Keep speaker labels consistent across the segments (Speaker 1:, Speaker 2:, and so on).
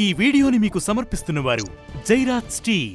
Speaker 1: ఈ వీడియోని మీకు సమర్పిస్తున్నవారు జైరాత్ స్టీల్.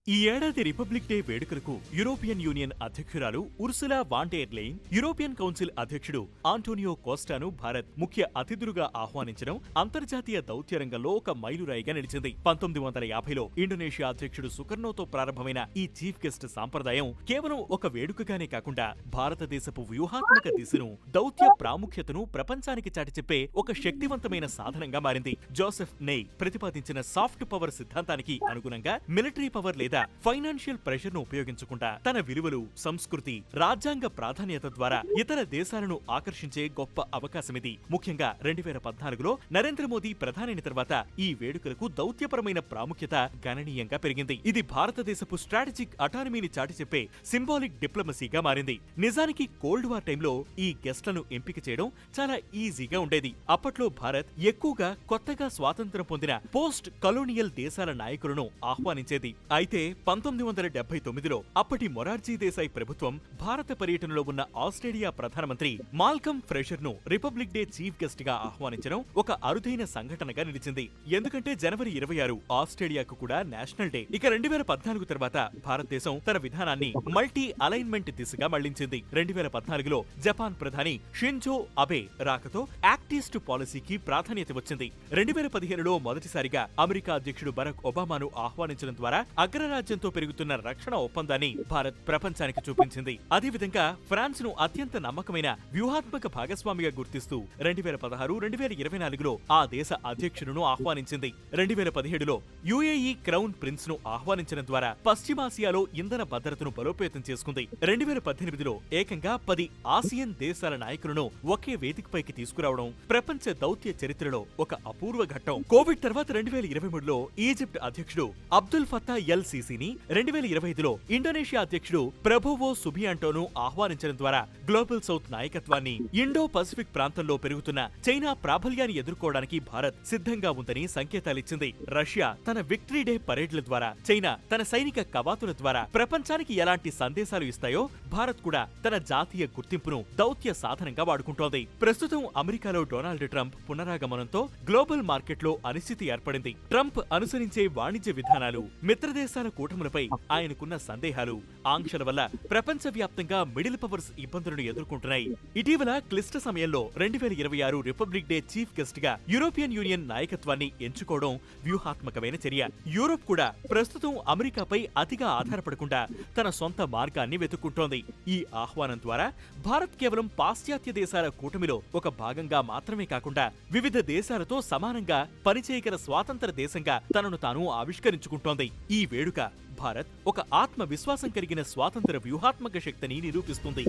Speaker 1: ఈ ఏడాది రిపబ్లిక్ డే వేడుకలకు యూరోపియన్ యూనియన్ అధ్యక్షురాలు Ursula van der లెయన్, European council అధ్యక్షుడు ఆంటోనియో కోస్టాను భారత్ ముఖ్య అతిథులుగా ఆహ్వానించడం అంతర్జాతీయ దౌత్య రంగంలో ఒక మైలురాయిగా నిలిచింది. 1950లో ఇండోనేషియా అధ్యక్షుడు సుకర్నోతో ప్రారంభమైన ఈ చీఫ్ గెస్ట్ సాంప్రదాయం కేవలం ఒక వేడుకగానే కాకుండా భారతదేశపు వ్యూహాత్మక దిశను, దౌత్య ప్రాముఖ్యతను ప్రపంచానికి చాటిచెప్పే ఒక శక్తివంతమైన సాధనంగా మారింది. జోసెఫ్ నెయ్ ప్రతిపాదించిన సాఫ్ట్ పవర్ సిద్ధాంతానికి అనుగుణంగా మిలిటరీ పవర్ లేదా ఫైనాన్షియల్ ప్రెషర్ ను ఉపయోగించకుండా తన విలువలు, సంస్కృతి, రాజ్యాంగ ప్రాధాన్యత ద్వారా ఇతర దేశాలను ఆకర్షించే గొప్ప అవకాశమిది. ముఖ్యంగా 2014లో నరేంద్ర మోదీ ప్రధాని తర్వాత ఈ వేడుకలకు దౌత్యపరమైన ప్రాముఖ్యత గణనీయంగా పెరిగింది. ఇది భారతదేశపు స్ట్రాటజిక్ అటానమీని చాటి చెప్పే సింబాలిక్ డిప్లొమసీగా మారింది. నిజానికి కోల్డ్ వార్ టైంలో ఈ గెస్ట్లను ఎంపిక చేయడం చాలా ఈజీగా ఉండేది. అప్పట్లో భారత్ ఎక్కువగా కొత్తగా స్వాతంత్ర్యం పొందిన పోస్ట్ కలోనియల్ దేశాల నాయకులను ఆహ్వానించేది. అయితే 1979లో అప్పటి మొరార్జీ దేశాయ్ ప్రభుత్వం భారత పర్యటనలో ఉన్న ఆస్ట్రేలియా ప్రధానమంత్రి మాల్కమ్ ఫ్రెషర్ ను రిపబ్లిక్ డే చీఫ్ గెస్ట్ గా ఆహ్వానించడం ఒక అరుదైన సంఘటనగా నిలిచింది. ఎందుకంటే జనవరి 26 ఆస్ట్రేలియాకు కూడా నేషనల్ డే. ఇక 2014 తర్వాత భారతదేశం తన విధానాన్ని మల్టీ అలైన్మెంట్ దిశగా మళ్లించింది. 2014లో జపాన్ ప్రధాని షింజో అబే రాకతో యాక్ట్ ఈస్ట్ పాలసీకి ప్రాధాన్యత వచ్చింది. 2015లో మొదటిసారిగా అమెరికా అధ్యక్షుడు బరాక్ ఒబామాను ఆహ్వానించడం ద్వారా అగ్రరాజ్యంతో పెరుగుతున్న రక్షణ ఒప్పందాన్ని భారత్ ప్రపంచానికి చూపించింది. అదేవిధంగా ఫ్రాన్స్ ను అత్యంత నమ్మకమైన వ్యూహాత్మక భాగస్వామిగా గుర్తిస్తూ 2016-2024లో ఆ దేశ అధ్యక్షులను ఆహ్వానించింది. 2017లో యుఏఈ క్రౌన్ ప్రిన్స్ ను ఆహ్వానించడం ద్వారా పశ్చిమాసియాలో ఇంధన భద్రతను బలోపేతం చేసుకుంది. 2018లో ఏకంగా 10 ఆసియన్ దేశాల నాయకులను ఒకే వేదికపైకి తీసుకురావడం ప్రపంచ దౌత్య చరిత్రలో ఒక అపూర్వ ఘట్టం. కోవిడ్ తర్వాత 2023లో ఈజిప్ట్ అధ్యక్షుడు అబ్దుల్ ఫతా ఎల్ సిసిని, 2025లో ఇండోనేషియా అధ్యక్షుడు ప్రభువో సుబియాంటోను ఆహ్వానించడం ద్వారా గ్లోబల్ సౌత్ నాయకత్వాన్ని, ఇండో పసిఫిక్ ప్రాంతంలో పెరుగుతున్న చైనా ప్రాబల్యాన్ని ఎదుర్కోవడానికి భారత్ సిద్ధంగా ఉందని సంకేతాలిచ్చింది. రష్యా తన విక్టరీ డే పరేడ్ల ద్వారా, చైనా తన సైనిక కవాతుల ద్వారా ప్రపంచానికి ఎలాంటి సందేశాలు ఇస్తాయో భారత్ కూడా తన జాతీయ గుర్తింపును దౌత్య సాధనంగా వాడుకుంటోంది. ప్రస్తుతం అమెరికాలో డొనాల్డ్ ట్రంప్ పునరాగమనంతో గ్లోబల్ మార్కెట్లో అనిశ్చితి ఏర్పడింది. ట్రంప్ అనుసరించే వాణిజ్య విధానాలు, మిత్రదేశాల కూటములపై ఆయనకున్న సందేహాలు, ఆంక్షల వల్ల ప్రపంచవ్యాప్తంగా మిడిల్ పవర్స్ ఇబ్బందులను ఎదుర్కొంటున్నాయి. ఇటీవల క్లిష్ట సమయంలో 2026 రిపబ్లిక్ డే చీఫ్ గెస్ట్ గా యూరోపియన్ యూనియన్ నాయకత్వాన్ని ఎంచుకోవడం వ్యూహాత్మకమైన చర్య. యూరోప్ కూడా ప్రస్తుతం అమెరికాపై అతిగా ఆధారపడకుండా తన సొంత మార్గాన్ని వెతుక్కుంటోంది. ఈ ఆహ్వానం ద్వారా భారత్ కేవలం పాశ్చాత్య దేశాల కూటమిలో ఒక భాగంగా మాత్రమే కాకుండా వివిధ దేశాలతో సమానంగా పనిచేయగల స్వాతంత్ర దేశంగా తనను తాను ఆవిష్కరించుకుంటోంది. ఈ వేడుక భారత్ ఒక ఆత్మవిశ్వాసం కలిగిన స్వాతంత్ర వ్యూహాత్మక శక్తిని నిరూపిస్తుంది.